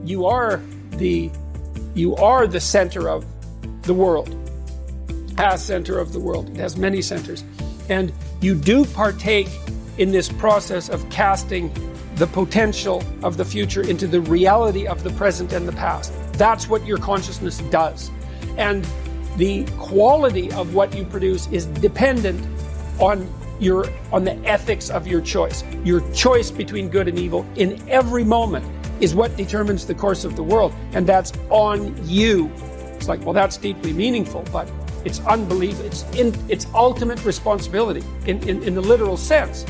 you are the center of the world, as center of the world. It has many centers. And you do partake in this process of casting the potential of the future into the reality of the present and the past. That's what your consciousness does. And the quality of what you produce is dependent on the ethics of your choice. Your choice between good and evil in every moment is what determines the course of the world, and that's on you. It's like, well, that's deeply meaningful, but it's unbelievable. It's ultimate responsibility in the literal sense.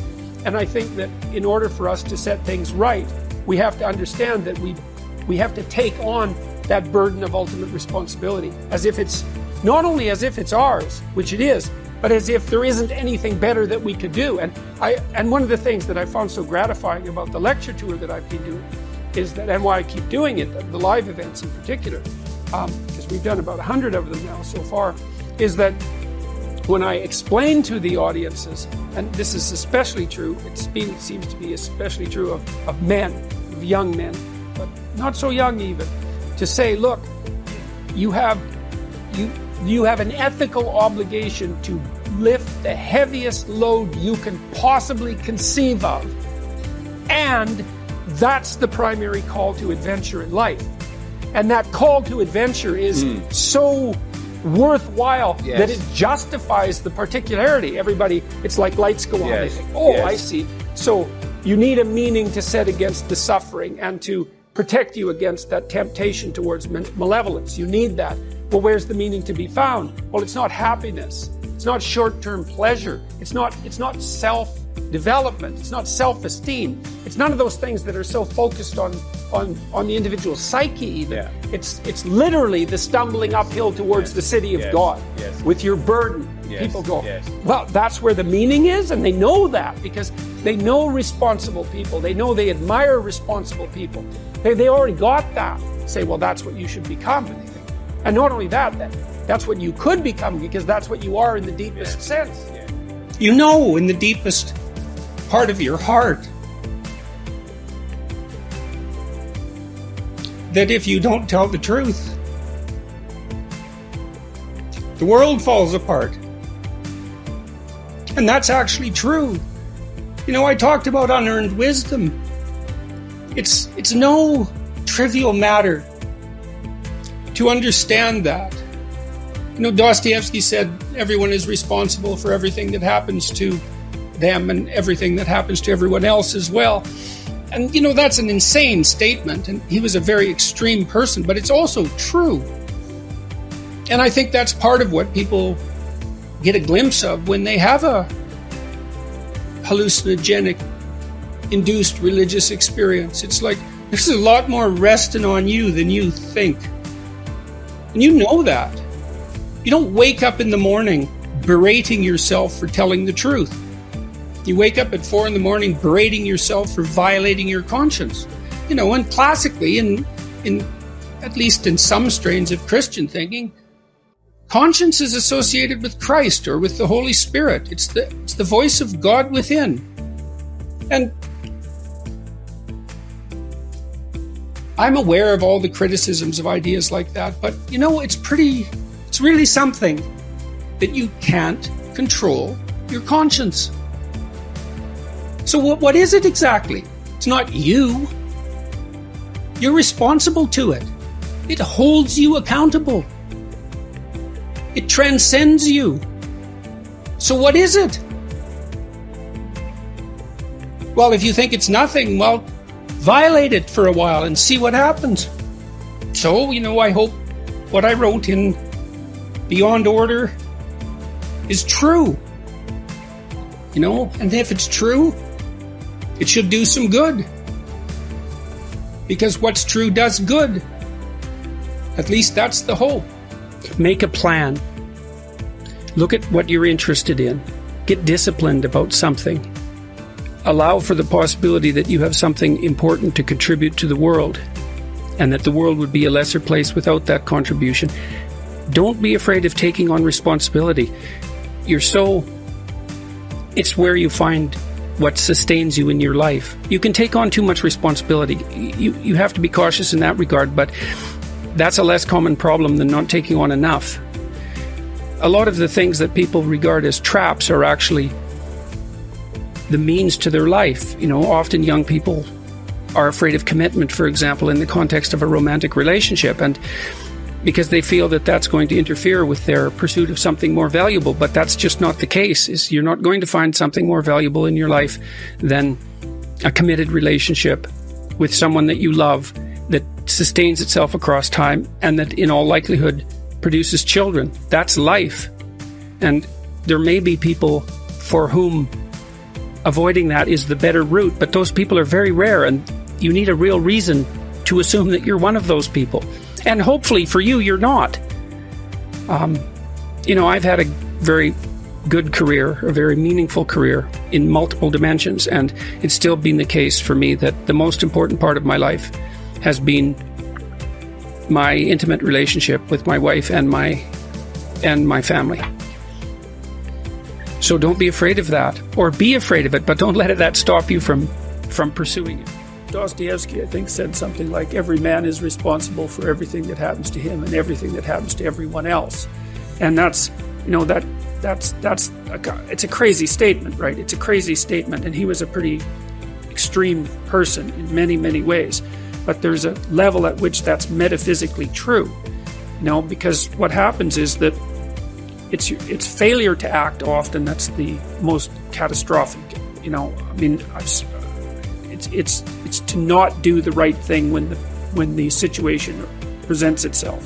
And I think that in order for us to set things right, we have to understand that we have to take on that burden of ultimate responsibility, as if it's not only as if it's ours, which it is, but as if there isn't anything better that we could do. And one of the things that I found so gratifying about the lecture tour that I've been doing is that, and why I keep doing it, the live events in particular, because we've done about 100 of them now so far, is that when I explain to the audiences, and this is especially true, it seems to be especially true of men, of young men, but not so young even, to say, look, you have an ethical obligation to lift the heaviest load you can possibly conceive of, and that's the primary call to adventure in life. And that call to adventure is so worthwhile that it justifies the particularity. Everybody, it's like lights go on. They think, oh, I see. So you need a meaning to set against the suffering and to protect you against that temptation towards malevolence. You need that. Well, where's the meaning to be found? Well, it's not happiness. It's not short-term pleasure. It's not self-development. It's not self-esteem. It's none of those things that are so focused on the individual psyche even. Yeah. It's literally the stumbling uphill towards the city of God with your burden. People go, well, that's where the meaning is, and they know that because they know responsible people. They know they admire responsible people. They already got that. Say, well, that's what you should become. And not only that, that's what you could become, because that's what you are in the deepest sense. You know, in the deepest part of your heart, that if you don't tell the truth, the world falls apart. And that's actually true. You know, I talked about unearned wisdom. It's no trivial matter to understand that. You know, Dostoevsky said everyone is responsible for everything that happens to them and everything that happens to everyone else as well. And, you know, that's an insane statement, and he was a very extreme person, but it's also true. And I think that's part of what people get a glimpse of when they have a hallucinogenic induced religious experience. It's like, there's a lot more resting on you than you think. And you know that. You don't wake up in the morning berating yourself for telling the truth. You wake up at 4 a.m. berating yourself for violating your conscience. You know, and classically, in at least in some strains of Christian thinking, conscience is associated with Christ or with the Holy Spirit. It's the voice of God within. And I'm aware of all the criticisms of ideas like that, but you know, it's really something that you can't control your conscience. So what is it exactly? It's not you. You're responsible to it. It holds you accountable. It transcends you. So what is it? Well, if you think it's nothing, well, violate it for a while and see what happens. So, you know, I hope what I wrote in Beyond Order is true. You know, and if it's true, it should do some good. Because what's true does good. At least that's the hope. Make a plan. Look at what you're interested in. Get disciplined about something. Allow for the possibility that you have something important to contribute to the world, and that the world would be a lesser place without that contribution. Don't be afraid of taking on responsibility. It's where you find what sustains you in your life. You can take on too much responsibility. You have to be cautious in that regard, but that's a less common problem than not taking on enough. A lot of the things that people regard as traps are actually the means to their life. You know, often young people are afraid of commitment, for example, in the context of a romantic relationship, and because they feel that that's going to interfere with their pursuit of something more valuable. But that's just not the case. You're not going to find something more valuable in your life than a committed relationship with someone that you love, that sustains itself across time, and that in all likelihood produces children. That's life. And there may be people for whom avoiding that is the better route, but those people are very rare, and you need a real reason to assume that you're one of those people. And hopefully for you, you're not. You know, I've had a very good career, a very meaningful career in multiple dimensions, and it's still been the case for me that the most important part of my life has been my intimate relationship with my wife and my family. So don't be afraid of that, or be afraid of it, but don't let that stop you from pursuing it. Dostoevsky, I think, said something like, every man is responsible for everything that happens to him and everything that happens to everyone else. And that's, you know, it's a crazy statement, right? It's a crazy statement. And he was a pretty extreme person in many, many ways. But there's a level at which that's metaphysically true, you know, because what happens is that it's failure to act often that's the most catastrophic. You know, I mean, it's to not do the right thing when the situation presents itself.